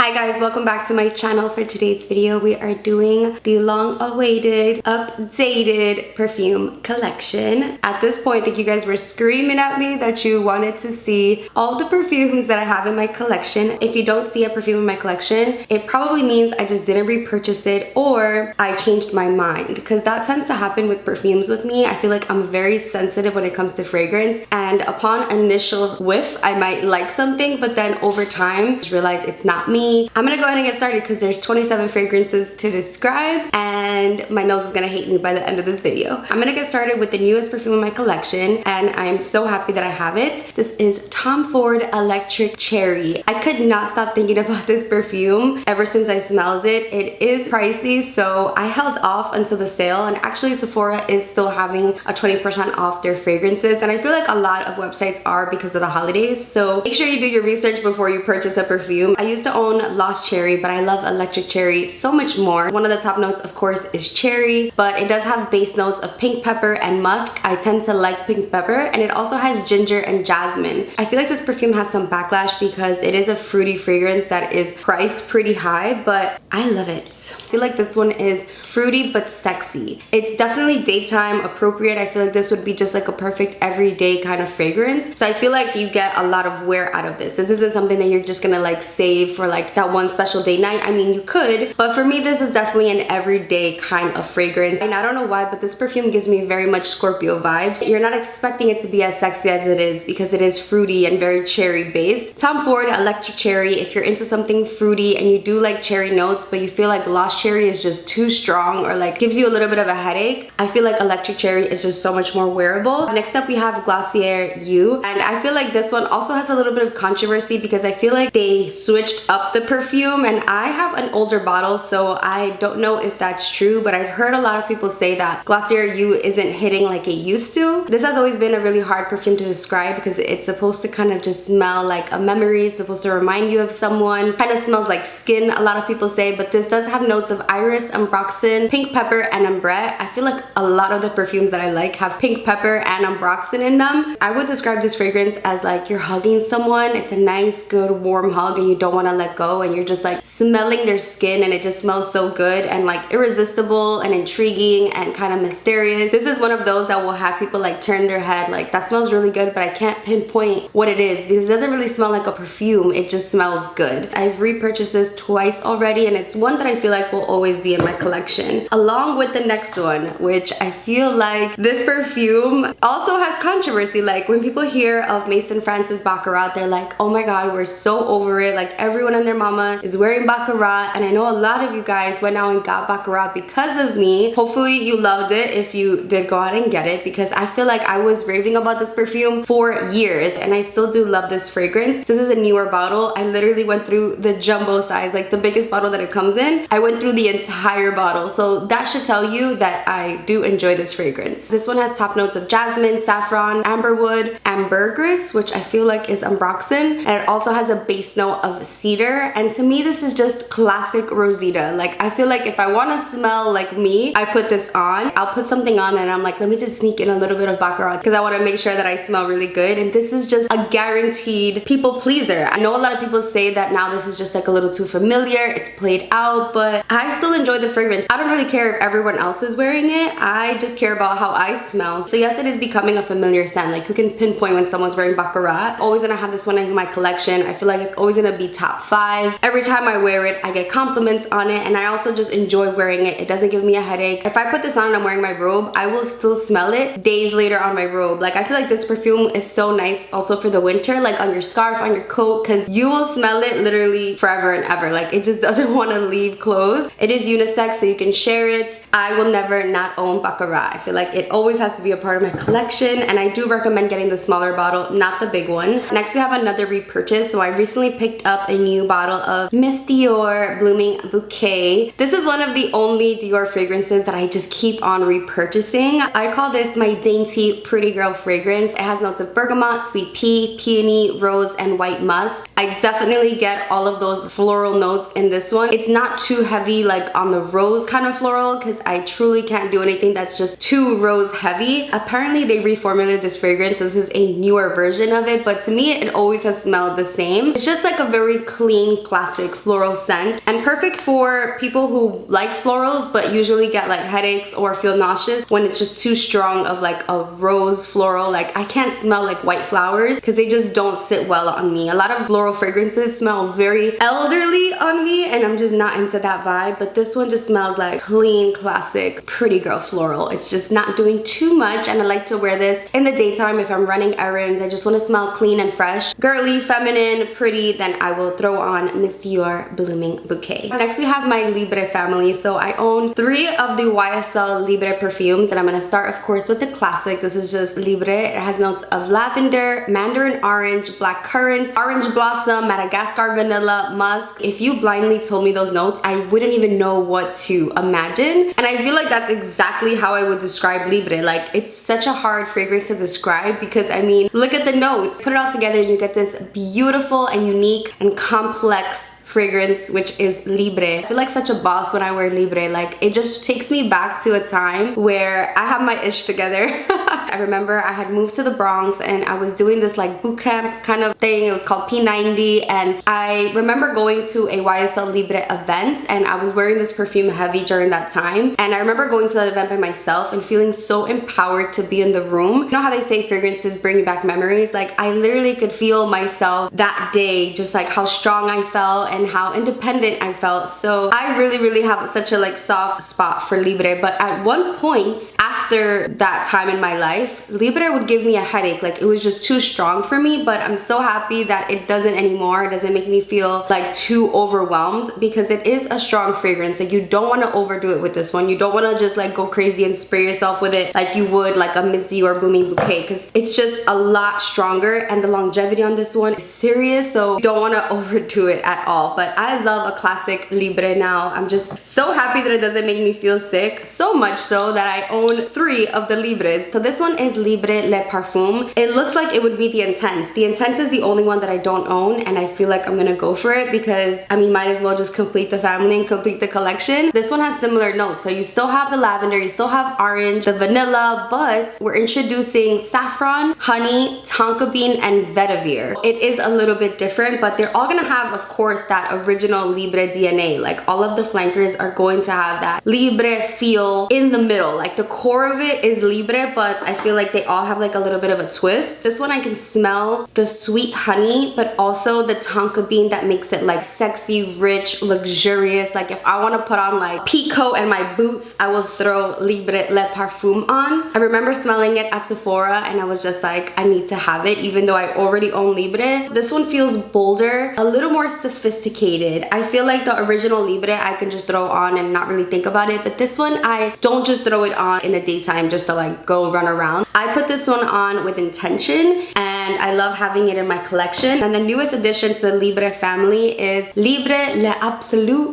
Hi guys, welcome back to my channel. For today's video, we are doing the long-awaited, updated perfume collection. At this point, I think you guys were screaming at me that you wanted to see all the perfumes that I have in my collection. If you don't see a perfume in my collection, it probably means I just didn't repurchase it or I changed my mind, because that tends to happen with perfumes with me. I feel like I'm very sensitive when it comes to fragrance, and upon initial whiff, I might like something, but then over time, I just realize it's not me. I'm gonna go ahead and get started because there's 27 fragrances to describe and my nose is gonna hate me by the end of this video. I'm gonna get started with the newest perfume in my collection, and I'm so happy that I have it. This is Tom Ford Electric Cherry. I could not stop thinking about this perfume ever since I smelled it. It is pricey, so I held off until the sale, and actually Sephora is still having a 20% off their fragrances, and I feel like a lot of websites are because of the holidays, so make sure you do your research before you purchase a perfume. I used to own Lost Cherry, but I love Electric Cherry so much more. One of the top notes, of course, is cherry, but it does have base notes of pink pepper and musk. I tend to like pink pepper, and it also has ginger and jasmine. I feel like this perfume has some backlash because it is a fruity fragrance that is priced pretty high, but I love it. I feel like this one is fruity but sexy. It's definitely daytime appropriate. I feel like this would be just like a perfect everyday kind of fragrance. So I feel like you get a lot of wear out of this. This isn't something that you're just gonna like save for like that one special day night. I mean, you could, but for me, this is definitely an everyday kind of fragrance. And I don't know why, but this perfume gives me very much Scorpio vibes. You're not expecting it to be as sexy as it is because it is fruity and very cherry based. Tom Ford Electric Cherry, if you're into something fruity and you do like cherry notes, but you feel like Lost Cherry is just too strong or like gives you a little bit of a headache, I feel like Electric Cherry is just so much more wearable. Next up, we have Glossier You, and I feel like this one also has a little bit of controversy because I feel like they switched up the perfume, and I have an older bottle, so I don't know if that's true, but I've heard a lot of people say that Glossier You isn't hitting like it used to. This has always been a really hard perfume to describe because it's supposed to kind of just smell like a memory. It's supposed to remind you of someone. Kind of smells like skin, a lot of people say, but this does have notes of iris, ambroxan, pink pepper, and ambrette. I feel like a lot of the perfumes that I like have pink pepper and ambroxan in them. I would describe this fragrance as like you're hugging someone. It's a nice, good, warm hug, and you don't want to let go, and you're just like smelling their skin, and it just smells so good and like irresistible and intriguing and kind of mysterious. This is one of those that will have people like turn their head like, that smells really good, but I can't pinpoint what it is because it doesn't really smell like a perfume. It just smells good. I've repurchased this twice already, and it's one that I feel like will always be in my collection, along with the next one, which I feel like this perfume also has controversy. Like when people hear of Maison Francis Baccarat, they're like, oh my god, we're so over it. Like everyone and their mama is wearing Baccarat, and I know a lot of you guys went out and got Baccarat because of me. Hopefully you loved it if you did go out and get it, because I feel like I was raving about this perfume for years, and I still do love this fragrance. This is a newer bottle. I literally went through the jumbo size, like the biggest bottle that it comes in. I went through the entire bottle, so that should tell you that I do enjoy this fragrance. This one has top notes of jasmine, saffron, amberwood, ambergris, which I feel like is ambroxan, and it also has a base note of cedar. And to me, this is just classic Rosita. Like I feel like if I want to smell like me, I put this on. I'll put something on and I'm like, let me just sneak in a little bit of Baccarat because I want to make sure that I smell really good. And this is just a guaranteed people pleaser. I know a lot of people say that now this is just like a little too familiar, it's played out, but I still enjoy the fragrance. I don't really care if everyone else is wearing it. I just care about how I smell. So yes, it is becoming a familiar scent. Like you can pinpoint when someone's wearing Baccarat. Always gonna have this one in my collection. I feel like it's always gonna be top 5. Every time I wear it, I get compliments on it, and I also just enjoy wearing it. It doesn't give me a headache. If I put this on and I'm wearing my robe, I will still smell it days later on my robe. Like I feel like this perfume is so nice also for the winter, like on your scarf, on your coat, because you will smell it literally forever and ever. Like it just doesn't want to leave clothes. It is unisex, so you can share it. I will never not own Baccarat. I feel like it always has to be a part of my collection, and I do recommend getting the smaller bottle, not the big one. Next, we have another repurchase. So I recently picked up a new bottle of Miss Dior Blooming Bouquet. This is one of the only only Dior fragrances that I just keep on repurchasing. I call this my dainty pretty girl fragrance. It has notes of bergamot, sweet pea, peony, rose, and white musk. I definitely get all of those floral notes in this one. It's not too heavy like on the rose kind of floral, because I truly can't do anything that's just too rose heavy. Apparently they reformulated this fragrance, so this is a newer version of it, but to me it always has smelled the same. It's just like a very clean, classic floral scent, and perfect for people who like florals but usually get like headaches or feel nauseous when it's just too strong of like a rose floral. Like I can't smell like white flowers because they just don't sit well on me. A lot of floral fragrances smell very elderly on me and I'm just not into that vibe, but this one just smells like clean, classic, pretty girl floral. It's just not doing too much, and I like to wear this in the daytime if I'm running errands. I just want to smell clean and fresh, girly, feminine, pretty. Then I will throw on Miss Dior Blooming Bouquet. Next we have my Libre family. So I own 3 of the YSL Libre perfumes, and I'm going to start of course with the classic. This is just Libre. It has notes of lavender, mandarin orange, black currant, orange blossom, Madagascar vanilla, musk. If you blindly told me those notes, I wouldn't even know what to imagine, and I feel like that's exactly how I would describe Libre. Like it's such a hard fragrance to describe because I mean, look at the notes. Put it all together and you get this beautiful and unique and complex fragrance, which is Libre. I feel like such a boss when I wear Libre. Like it just takes me back to a time where I have my ish together. I remember I had moved to the Bronx and I was doing this like boot camp kind of thing. It was called P90, and I remember going to a YSL Libre event and I was wearing this perfume heavy during that time, and I remember going to that event by myself and feeling so empowered to be in the room. You know how they say fragrances bring you back memories? Like I literally could feel myself that day, just like how strong I felt and how independent I felt. So I really have such a like soft spot for Libre, but at one point after that time in my life, Libre would give me a headache. Like it was just too strong for me, but I'm so happy that it doesn't anymore. It doesn't make me feel like too overwhelmed because it is a strong fragrance. Like you don't want to overdo it with this one. You don't want to just like go crazy and spray yourself with it like you would like a Miss Dior Blooming Bouquet, because it's just a lot stronger and the longevity on this one is serious, so you don't want to overdo it at all. But I love a classic Libre now. I'm just so happy that it doesn't make me feel sick, so much so that I own 3 of the Libres. So this one is Libra Le Parfum. It looks like it would be the Intense. The Intense is the only one that I don't own, and I feel like I'm gonna go for it because I mean, might as well just complete the family and complete the collection. This one has similar notes, so you still have the lavender, you still have orange, the vanilla, but we're introducing saffron, honey, tonka bean, and vetiver. It is a little bit different, but they're all gonna have, of course, that original Libre DNA. Like all of the flankers are going to have that Libre feel in the middle. Like the core of it is Libre, but I feel like they all have like a little bit of a twist. This one I can smell the sweet honey, but also the tonka bean that makes it like sexy, rich, luxurious. Like if I want to put on like peacoat and my boots, I will throw Libre Le Parfum on. I remember smelling it at Sephora and I was just like, I need to have it even though I already own Libre. This one feels bolder, a little more sophisticated. I feel like the original Libre I can just throw on and not really think about it, but this one I don't just throw it on in the daytime just to like go run around. I put this one on with intention and I love having it in my collection. And the newest addition to the Libre family is Libre Le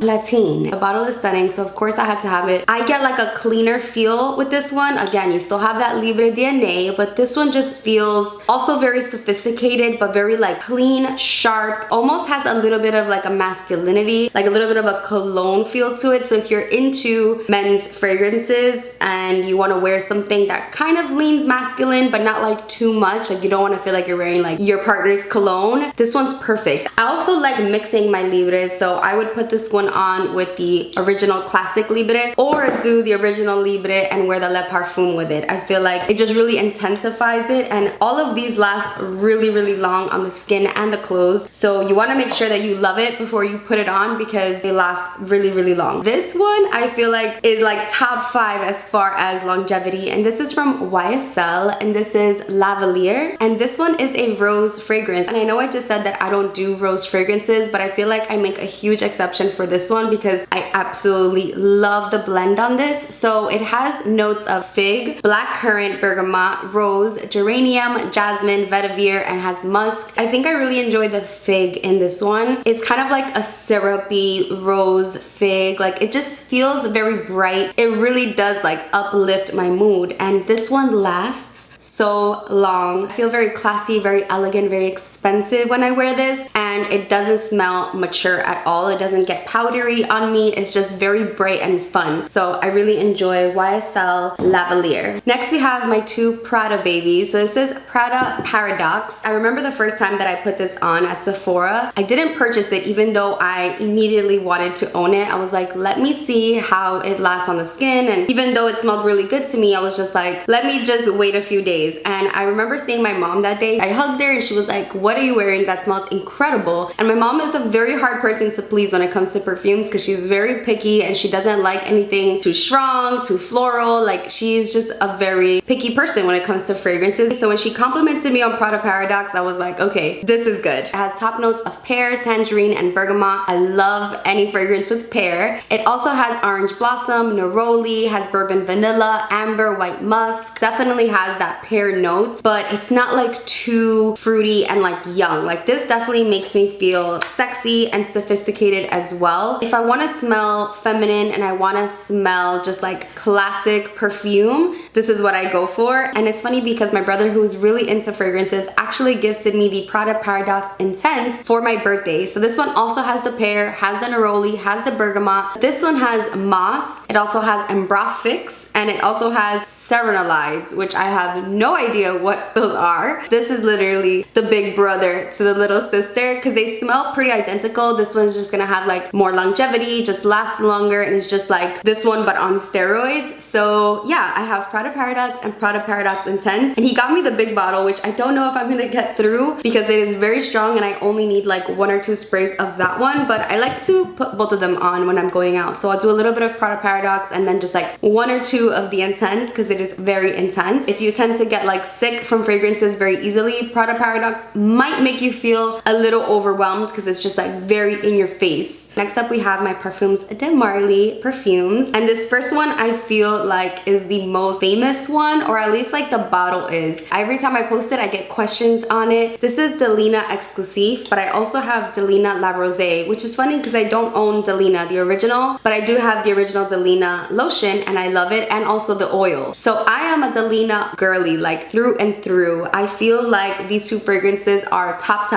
Platine. The bottle is stunning, so of course I had to have it. I get like a cleaner feel with this one. Again, you still have that Libre DNA, but this one just feels also very sophisticated, but very like clean, sharp, almost has a little bit of like a masculinity, like a little bit of a cologne feel to it. So if you're into men's fragrances and you want to wear something that kind of leans masculine but not like too much, like you don't want to feel like you're wearing like your partner's cologne, this one's perfect. I also like mixing my Libres, so I would put this one on with the original classic Libre or do the original Libre and wear the Le Parfum with it. I feel like it just really intensifies it, and all of these last really long on the skin and the clothes, so you want to make sure that you love it before you put it on because they last really long. This one I feel like is like top 5 as far as longevity, and this is from YSL YSL, and this is Lavalier. And this one is a rose fragrance. And I know I just said that I don't do rose fragrances, but I feel like I make a huge exception for this one because I absolutely love the blend on this. So it has notes of fig, black currant, bergamot, rose, geranium, jasmine, vetiver, and has musk. I think I really enjoy the fig in this one. It's kind of like a syrupy rose fig. Like it just feels very bright. It really does like uplift my mood, and this one lasts so long. I feel very classy, very elegant, very expensive when I wear this, and it doesn't smell mature at all. It doesn't get powdery on me. It's just very bright and fun. So I really enjoy YSL Lavalier. Next we have my two Prada babies. So this is Prada Paradox. I remember the first time that I put this on at Sephora. I didn't purchase it even though I immediately wanted to own it. I was like, let me see how it lasts on the skin, and even though it smelled really good to me, I was just like, let me just wait a few days. And I remember seeing my mom that day. I hugged her and she was like, what are you wearing? That smells incredible. And my mom is a very hard person to please when it comes to perfumes because she's very picky and she doesn't like anything too strong, too floral. Like she's just a very picky person when it comes to fragrances. So when she complimented me on Prada Paradox, I was like, okay, this is good. It has top notes of pear, tangerine, and bergamot. I love any fragrance with pear. It also has orange blossom, neroli, has bourbon vanilla, amber, white musk. Definitely has that pear notes, but it's not like too fruity and like young. Like this definitely makes me feel sexy and sophisticated as well. If I want to smell feminine and I want to smell just like classic perfume, this is what I go for. And it's funny because my brother, who's really into fragrances, actually gifted me the Prada Paradox Intense for my birthday. So this one also has the pear, has the neroli, has the bergamot. This one has moss. It also has ambrofix, and it also has serenolides, which I have no idea what those are. This is literally the big brother to the little sister because they smell pretty identical. This one's just gonna have like more longevity, just last longer, and it's just like this one but on steroids. So yeah, I have Prada Paradox and Prada Paradox Intense, and he got me the big bottle, which I don't know if I'm gonna get through because it is very strong and I only need like 1 or 2 sprays of that one, but I like to put both of them on when I'm going out. So I'll do a little bit of Prada Paradox and then just like 1 or 2 of the Intense because it is very intense. If you tend to get like sick from fragrances very easily, Prada Paradox might make you feel a little overwhelmed because it's just like very in your face. Next up we have my Parfums de Marly perfumes, and this first one I feel like is the most famous one, or at least like the bottle is. Every time I post it I get questions on it. This is Delina Exclusive, but I also have Delina La Rosée, which is funny because I don't own Delina the original, but I do have the original Delina lotion and I love it, and also the oil. So I am a Delina girly like through and through. I feel like these two fragrances are top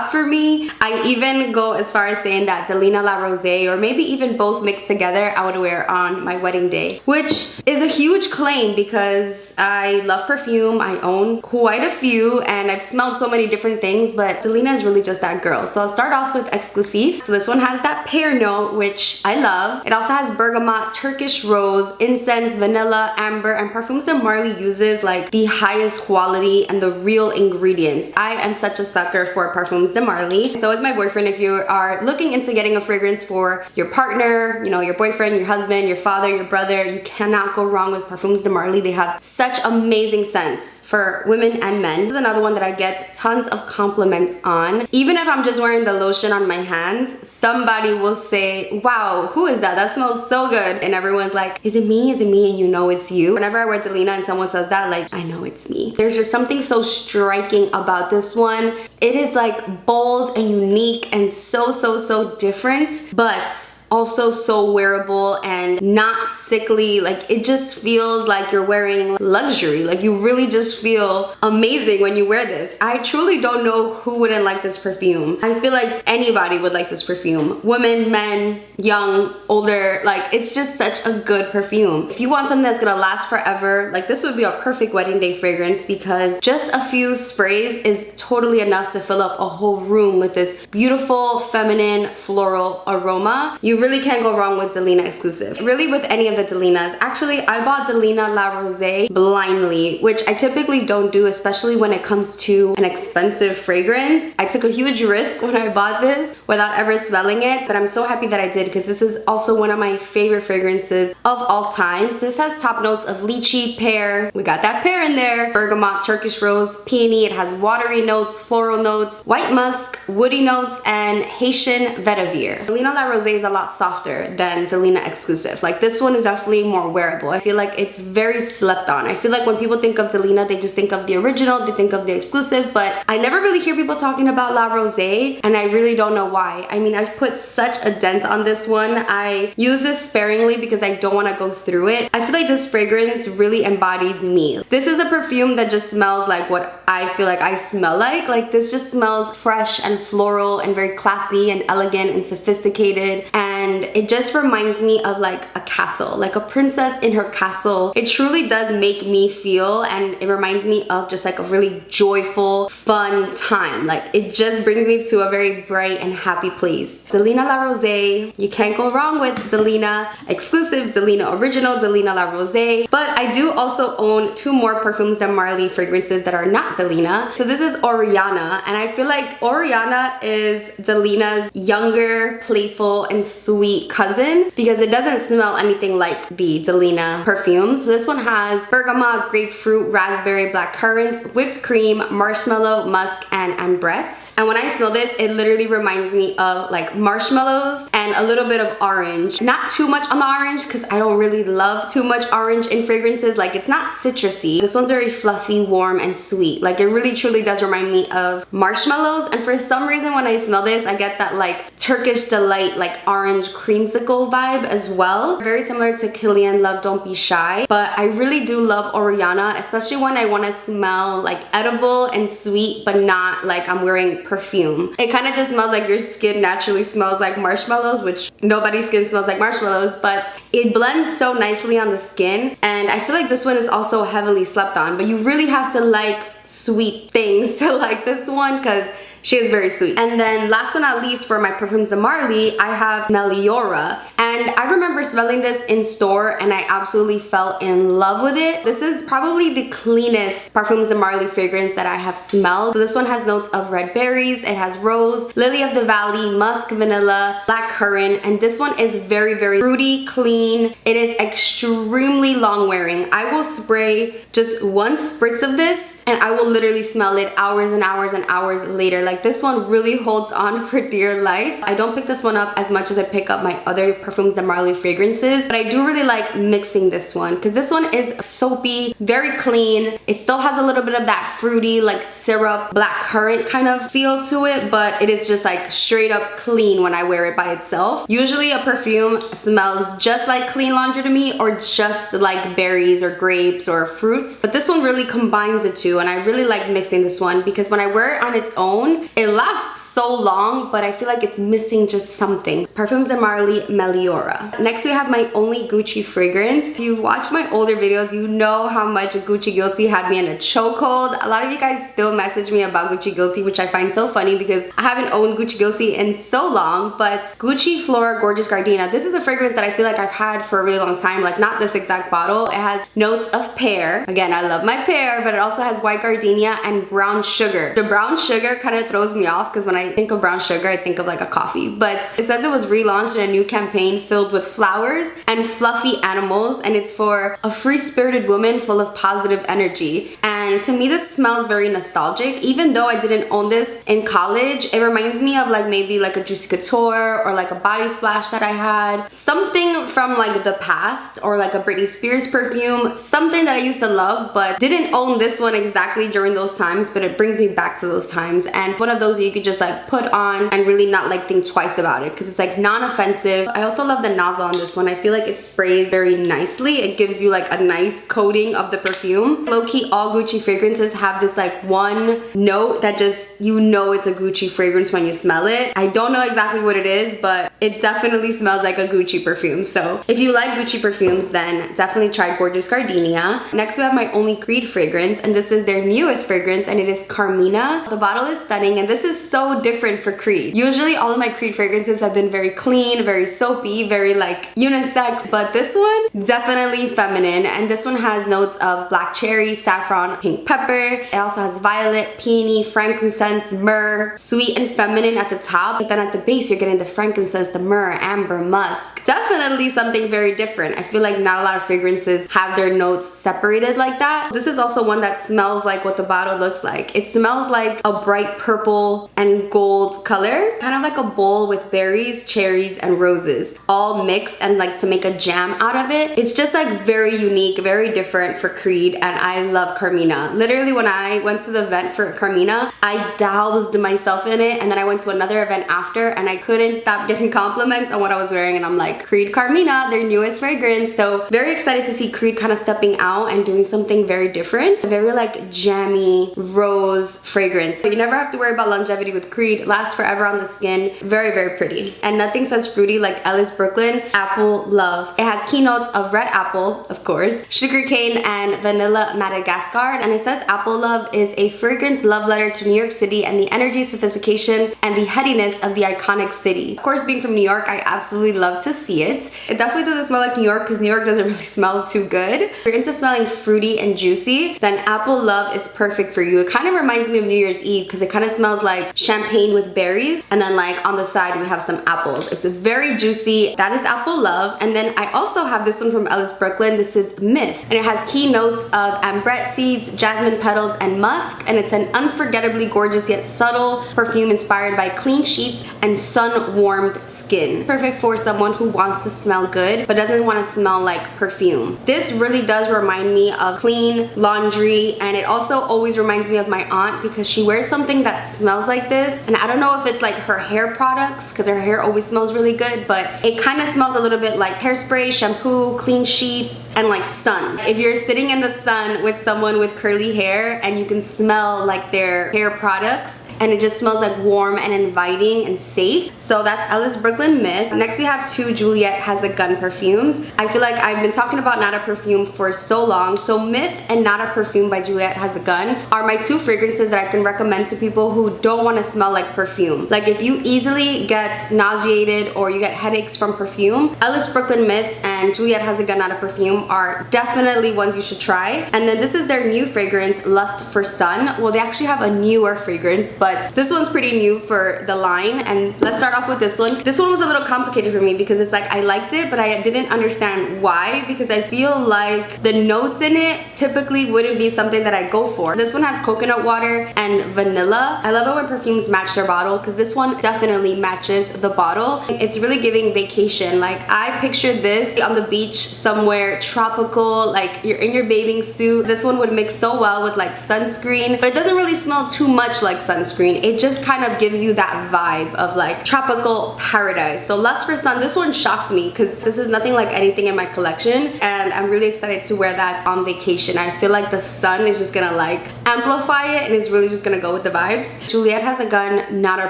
for me. I even go as far as saying that Delina La Rosée, or maybe even both mixed together, I would wear on my wedding day, which is a huge claim because I love perfume. I own quite a few and I've smelled so many different things, but Delina is really just that girl. So I'll start off with Exclusive. So this one has that pear note, which I love. It also has bergamot, Turkish rose, incense, vanilla, amber, and Parfums de Marly uses like the highest quality and the real ingredients. I am such a sucker for Parfums de Marly. So is my boyfriend. If you are looking into getting a fragrance for your partner, you know, your boyfriend, your husband, your father, your brother, you cannot go wrong with Parfums de Marly. They have such amazing scents for women and men. This is another one that I get tons of compliments on. Even if I'm just wearing the lotion on my hands, somebody will say, wow, who is that? That smells so good. And everyone's like, is it me? Is it me? And you know it's you. Whenever I wear Delina and someone says that, like, I know it's me. There's just something so striking about this one. It is like bold and unique and so different, but also so wearable and not sickly. Like it just feels like you're wearing luxury. Like you really just feel amazing when you wear this. I truly don't know who wouldn't like this perfume. I feel like anybody would like this perfume. Women, men, young, older, like it's just such a good perfume. If you want something that's gonna last forever, like this would be a perfect wedding day fragrance because just a few sprays is totally enough to fill up a whole room with this beautiful feminine floral aroma. You You really can't go wrong with Delina exclusive. Really with any of the Delinas. Actually, I bought Delina La Rosée blindly, which I typically don't do, especially when it comes to an expensive fragrance. I took a huge risk when I bought this without ever smelling it, but I'm so happy that I did because this is also one of my favorite fragrances of all time. So this has top notes of lychee, pear, we got that pear in there, bergamot, Turkish rose, peony. It has watery notes, floral notes, white musk, woody notes, and Haitian vetiver. Delina La Rosée is a lot softer than Delina exclusive. Like this one is definitely more wearable. I feel like it's very slept on. I feel like when people think of Delina, they just think of the original, they think of the exclusive, but I never really hear people talking about La Rosée, and I really don't know why. I mean, I've put such a dent on this one. I use this sparingly because I don't want to go through it. I feel like this fragrance really embodies me. This is a perfume that just smells like what I feel like I smell like. Like this just smells fresh and floral and very classy and elegant and sophisticated, and it just reminds me of like a castle, like a princess in her castle. It truly does make me feel, and it reminds me of just like a really joyful, fun time. Like it just brings me to a very bright and happy place. Delina La Rosée, you can't go wrong with Delina exclusive, Delina original, Delina La Rosée. But I do also own two more Parfums de Marly fragrances that are not Delina. So this is Oriana, and I feel like Oriana is Delina's younger, playful, and sweet cousin because it doesn't smell anything like the Delina perfumes. This one has bergamot, grapefruit, raspberry, blackcurrant, whipped cream, marshmallow, musk, and ambrette. And when I smell this, it literally reminds me of like marshmallows and a little bit of orange. Not too much on the orange because I don't really love too much orange in fragrances. Like it's not citrusy. This one's very fluffy, warm, and sweet. Like it really truly does remind me of marshmallows, and for some reason when I smell this, I get that like Turkish delight, like orange creamsicle vibe as well. Very similar to Kilian Love Don't Be Shy, but I really do love Oriana, especially when I want to smell like edible and sweet, but not like I'm wearing perfume. It kind of just smells like your skin naturally smells like marshmallows, which nobody's skin smells like marshmallows, but it blends so nicely on the skin. And I feel like this one is also heavily slept on, but you really have to like sweet things to like this one because she is very sweet. And then last but not least, for my Parfums de Marly, I have Melora. And I remember smelling this in store and I absolutely fell in love with it. This is probably the cleanest Parfums de Marly fragrance that I have smelled. So this one has notes of red berries, it has rose, lily of the valley, musk, vanilla, blackcurrant, and this one is very, very fruity, clean. It is extremely long wearing. I will spray just one spritz of this and I will literally smell it hours and hours and hours later. Like this one really holds on for dear life. I don't pick this one up as much as I pick up my other Parfums de Marly fragrances, but I do really like mixing this one because this one is soapy, very clean. It still has a little bit of that fruity, like syrup, blackcurrant kind of feel to it, but it is just like straight up clean when I wear it by itself. Usually a perfume smells just like clean laundry to me, or just like berries or grapes or fruits, but this one really combines the two. And I really like mixing this one because when I wear it on its own, it lasts so long, but I feel like it's missing just something. Parfums de Marly Melora. Next we have my only Gucci fragrance. If you've watched my older videos, you know how much Gucci Guilty had me in a chokehold. A lot of you guys still message me about Gucci Guilty, which I find so funny because I haven't owned Gucci Guilty in so long. But Gucci Flora Gorgeous Gardina, this is a fragrance that I feel like I've had for a really long time. Like not this exact bottle. It has notes of pear. Again, I love my pear, but it also has white gardenia and brown sugar. The brown sugar kind of throws me off because when I think of brown sugar, I think of like a coffee. But it says it was relaunched in a new campaign filled with flowers and fluffy animals, and it's for a free-spirited woman full of positive energy. And to me, this smells very nostalgic. Even though I didn't own this in college, it reminds me of like maybe like a Juicy Couture or like a Body Splash that I had. Something from like the past, or like a Britney Spears perfume. Something that I used to love, but didn't own this one exactly during those times, but it brings me back to those times. And one of those that you could just like put on and really not like think twice about it because it's like non-offensive. I also love the nozzle on this one. I feel like it sprays very nicely. It gives you like a nice coating of the perfume. Low-key all Gucci Gucci fragrances have this like one note that just, you know it's a Gucci fragrance when you smell it. I don't know exactly what it is, but it definitely smells like a Gucci perfume. So if you like Gucci perfumes, then definitely try Gorgeous Gardenia. Next we have my only Creed fragrance, and this is their newest fragrance, and it is Carina. The bottle is stunning, and this is so different for Creed. Usually all of my Creed fragrances have been very clean, very soapy, very like unisex, but this one definitely feminine, and this one has notes of black cherry, saffron, pink pepper. It also has violet, peony, frankincense, myrrh, sweet and feminine at the top, but then at the base you're getting the frankincense, the myrrh, amber, musk. Definitely something very different. I feel like not a lot of fragrances have their notes separated like that. This is also one that smells like what the bottle looks like. It smells like a bright purple and gold color, kind of like a bowl with berries, cherries, and roses all mixed, and like to make a jam out of it. It's just like very unique, very different for Creed, and I love Carina. Literally when I went to the event for Carina, I doused myself in it, and then I went to another event after and I couldn't stop getting compliments on what I was wearing, and I'm like, Creed Carina, their newest fragrance. So very excited to see Creed kind of stepping out and doing something very different. Very like jammy rose fragrance. But you never have to worry about longevity with Creed. It lasts forever on the skin. Very, very pretty. And nothing says fruity like Ellis Brooklyn Apple Love. It has keynotes of red apple, of course, sugarcane, and vanilla Madagascar. And it says Apple Love is a fragrance love letter to New York City and the energy, sophistication, and the headiness of the iconic city. Of course, being from New York, I absolutely love to see it. It definitely doesn't smell like New York because New York doesn't really smell too good. If you're into smelling fruity and juicy, then Apple Love is perfect for you. It kind of reminds me of New Year's Eve because it kind of smells like champagne with berries, and then like on the side we have some apples. It's very juicy. That is Apple Love. And then I also have this one from Ellis Brooklyn. This is Myth, and it has key notes of ambrette seeds, jasmine petals, and musk, and it's an unforgettably gorgeous yet subtle perfume inspired by clean sheets and sun-warmed skin. Perfect for someone who wants to smell good but doesn't want to smell like perfume. This really does remind me of clean laundry, and it also always reminds me of my aunt because she wears something that smells like this, and I don't know if it's like her hair products because her hair always smells really good, but it kind of smells a little bit like hairspray, shampoo, clean sheets, and like sun. If you're sitting in the sun with someone with curly hair and you can smell like their hair products, and it just smells like warm and inviting and safe. So that's Ellis Brooklyn Myth. Next we have two Juliet Has a Gun perfumes. I feel like I've been talking about Not a Perfume for so long. So Myth and Not a Perfume by Juliet Has a Gun are my two fragrances that I can recommend to people who don't want to smell like perfume. Like if you easily get nauseated or you get headaches from perfume, Ellis Brooklyn Myth and Juliet Has a Gun Not a Perfume are definitely ones you should try. And then this is their new fragrance, Lust for Sun. Well, they actually have a newer fragrance, but this one's pretty new for the line. And let's start off with this one. This one was a little complicated for me because it's like I liked it, but I didn't understand why, because I feel like the notes in it typically wouldn't be something that I go for. This one has coconut water and vanilla. I love it when perfumes match their bottle because this one definitely matches the bottle. It's really giving vacation. Like I pictured this on the beach somewhere tropical, like you're in your bathing suit. This one would mix so well with like sunscreen, but it doesn't really smell too much like sunscreen. It just kind of gives you that vibe of like tropical paradise. So Lust for Sun, this one shocked me because this is nothing like anything in my collection, and I'm really excited to wear that on vacation. I feel like the sun is just gonna like amplify it and it's really just gonna go with the vibes. Juliet Has a Gun Not a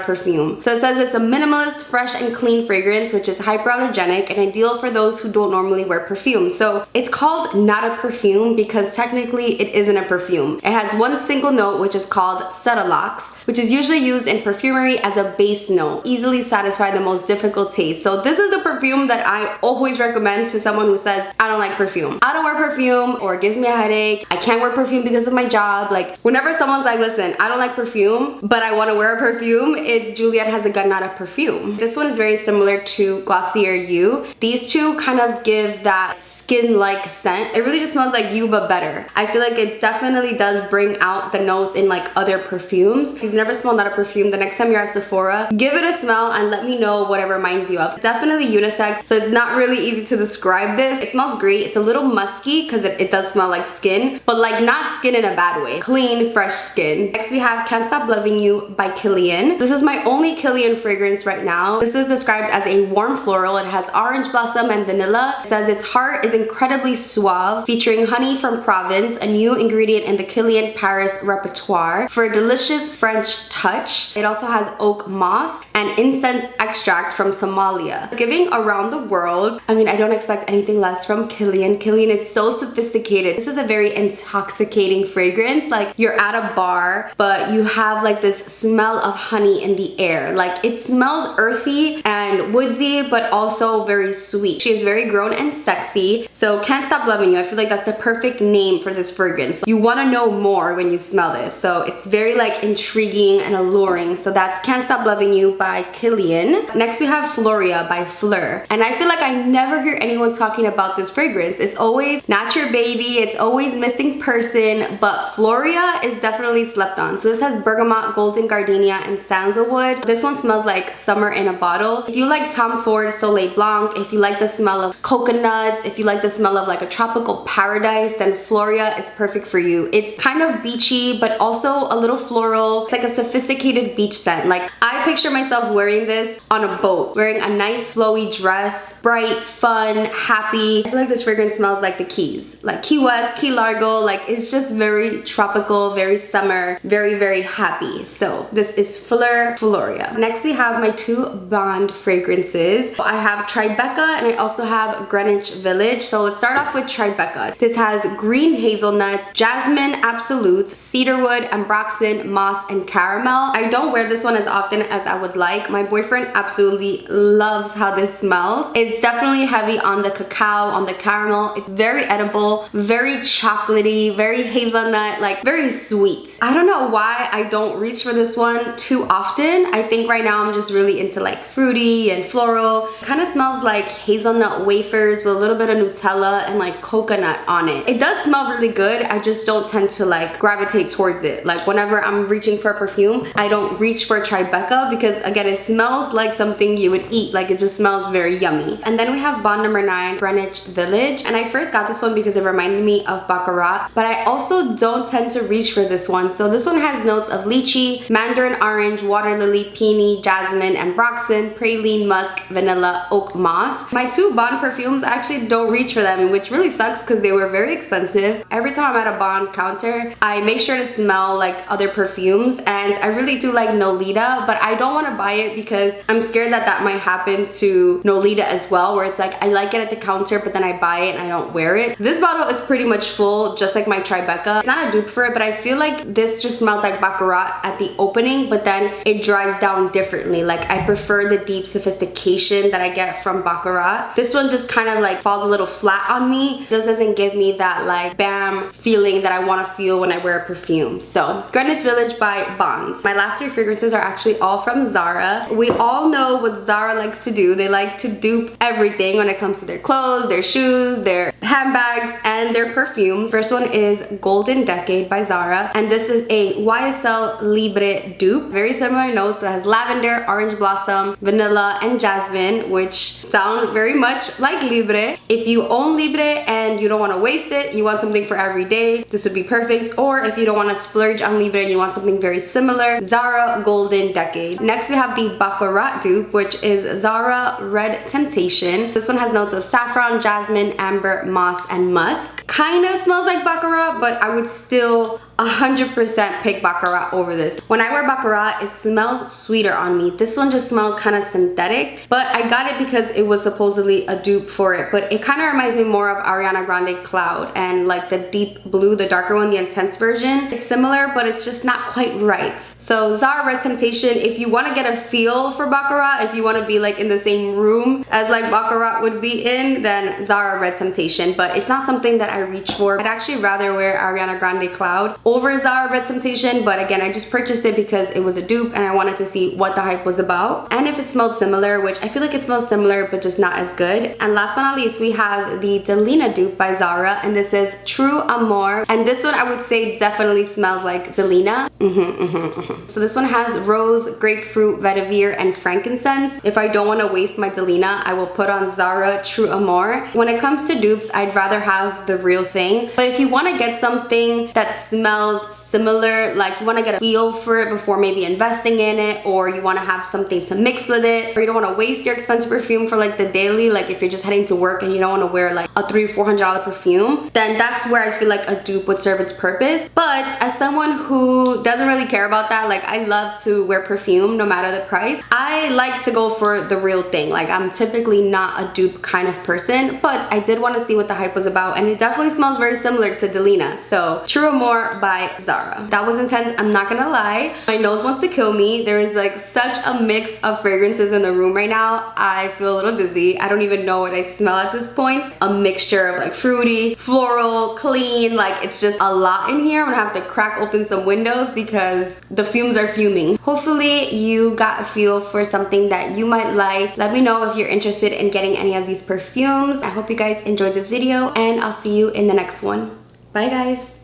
Perfume. So it says it's a minimalist, fresh, and clean fragrance which is hyperallergenic and ideal for those who don't normally wear perfume. So it's called Not a Perfume because technically it isn't a perfume. It has one single note which is called Cetalox, which is usually used in perfumery as a base note, easily satisfy the most difficult taste. So this is a perfume that I always recommend to someone who says, I don't like perfume. I don't wear perfume, or it gives me a headache. I can't wear perfume because of my job. Like whenever someone's like, listen, I don't like perfume, but I want to wear a perfume, it's Juliet Has a Gun Not a Perfume. This one is very similar to Glossier You. These two kind of give that skin-like scent. It really just smells like you, but better. I feel like it definitely does bring out the notes in like other perfumes. If you've never smelled Not a Perfume, the next time you're at Sephora, give it a smell and let me know what it reminds you of. It's definitely unisex, so it's not really easy to describe this. It smells great. It's a little musky because it does smell like skin, but like not skin in a bad way. Clean, fresh skin. Next we have Can't Stop Loving You by Kilian. This is my only Kilian fragrance right now. This is described as a warm floral. It has orange blossom and vanilla. vanilla. It says its heart is incredibly suave, featuring honey from Provence, a new ingredient in the Kilian Paris repertoire for a delicious French touch. It also has oak moss and incense extract from Somalia. Giving around the world. I mean, I don't expect anything less from Kilian. Kilian is so sophisticated. This is a very intoxicating fragrance. Like, you're at a bar, but you have like this smell of honey in the air. Like, it smells earthy and woodsy, but also very sweet. She is very grown and sexy. So Can't Stop Loving You, I feel like that's the perfect name for this fragrance. You want to know more when you smell this. So it's very like intriguing and alluring. So that's Can't Stop Loving You by Kilian. Next we have Floria by Fleur. And I feel like I never hear anyone talking about this fragrance. It's always not your baby, it's always missing person, but Floria is definitely slept on. So this has bergamot, golden gardenia, and sandalwood. This one smells like summer in a bottle. If you like Tom Ford Soleil Blanc, if you like the smell of coconuts, if you like the smell of like a tropical paradise, then Floria is perfect for you. It's kind of beachy, but also a little floral. It's like a sophisticated beach scent. Like, I picture myself wearing this on a boat, wearing a nice flowy dress, bright, fun, happy. I feel like this fragrance smells like the Keys, like Key West, Key Largo. Like, it's just very tropical, very summer, very, very happy. So this is Fleur Floria. Next we have my two Bond fragrances. I have Tribeca and I also have Greenwich Village. So let's start off with Tribeca. This has green hazelnuts, jasmine absolutes, cedarwood, ambroxan, moss, and caramel. I don't wear this one as often as I would like. My boyfriend absolutely loves how this smells. It's definitely heavy on the cacao, on the caramel. It's very edible, very chocolatey, very hazelnut, like very sweet. I don't know why I don't reach for this one too often. I think right now I'm just really into like fruity and floral. Kind of smells like hazelnut wafers with a little bit of Nutella and like coconut on it. It does smell really good. I just don't tend to like gravitate towards it. Like, whenever I'm reaching for a perfume, I don't reach for Tribeca because, again, it smells like something you would eat. Like, it just smells very yummy. And then we have Bond number 9, Greenwich Village. And I first got this one because it reminded me of Baccarat, but I also don't tend to reach for this one. So this one has notes of lychee, mandarin orange, water lily, peony, jasmine, ambroxan, praline, musk, vanilla, oak moss. My two Bond perfumes, I actually don't reach for them, which really sucks because they were very expensive. Every time I'm at a Bond counter, I make sure to smell like other perfumes, and I really do like Nolita, but I don't want to buy it because I'm scared that that might happen to Nolita as well, where it's like I like it at the counter, but then I buy it and I don't wear it. This bottle is pretty much full, just like my Tribeca. It's not a dupe for it, but I feel like this just smells like Baccarat at the opening, but then it dries down differently. Like, I prefer the deep sophistication that I get from Baccarat. This one just kind of like falls a little flat on me. Just doesn't give me that like bam feeling that I want to feel when I wear a perfume. So Greenwich Village by Bond. My last three fragrances are actually all from Zara. We all know what Zara likes to do. They like to dupe everything when it comes to their clothes, their shoes, their handbags, and their perfumes. First one is Golden Decade by Zara, and this is a YSL Libre dupe. Very similar notes. It has lavender, orange blossom, vanilla, and jasmine, which sound very much like Libre. If you own Libre and you don't want to waste it, you want something for every day, this would be perfect. Or if you don't want to splurge on Libre and you want something very similar, Zara Golden Decade. Next we have the Baccarat dupe, which is Zara Red Temptation. This one has notes of saffron, jasmine, amber, moss, and musk. Kind of smells like Baccarat, but I would still 100% pick Baccarat over this. When I wear Baccarat, it smells sweeter on me. This one just smells kind of synthetic, but I got it because it was supposedly a dupe for it. But it kind of reminds me more of Ariana Grande Cloud and like the deep blue, the darker one, the intense version. It's similar, but it's just not quite right. So Zara Red Temptation, if you want to get a feel for Baccarat, if you want to be like in the same room as like Baccarat would be in, then Zara Red Temptation. But it's not something that I reach for. I'd actually rather wear Ariana Grande Cloud over Zara Red Temptation, but again, I just purchased it because it was a dupe and I wanted to see what the hype was about and if it smelled similar, which I feel like it smells similar but just not as good. And last but not least, we have the Delina dupe by Zara, and this is True Amour, and this one I would say definitely smells like Delina. So this one has rose, grapefruit, vetiver, and frankincense. If I don't want to waste my Delina, I will put on Zara True Amour. When it comes to dupes, I'd rather have the real thing, but if you want to get something that smells smells similar, like you want to get a feel for it before maybe investing in it, or you want to have something to mix with it, or you don't want to waste your expensive perfume for like the daily, like if you're just heading to work and you don't want to wear like a $300-400 perfume, then that's where I feel like a dupe would serve its purpose. But as someone who doesn't really care about that, like I love to wear perfume no matter the price, I like to go for the real thing. Like I'm typically not a dupe kind of person, but I did want to see what the hype was about, and it definitely smells very similar to Delina. So True Amore by Zara. That was intense, I'm not gonna lie. My nose wants to kill me. There is like such a mix of fragrances in the room right now. I feel a little dizzy. I don't even know what I smell at this point. A mixture of like fruity, floral, clean, like it's just a lot in here. I'm gonna have to crack open some windows because the fumes are fuming. Hopefully you got a feel for something that you might like. Let me know if you're interested in getting any of these perfumes. I hope you guys enjoyed this video, and I'll see you in the next one. Bye guys.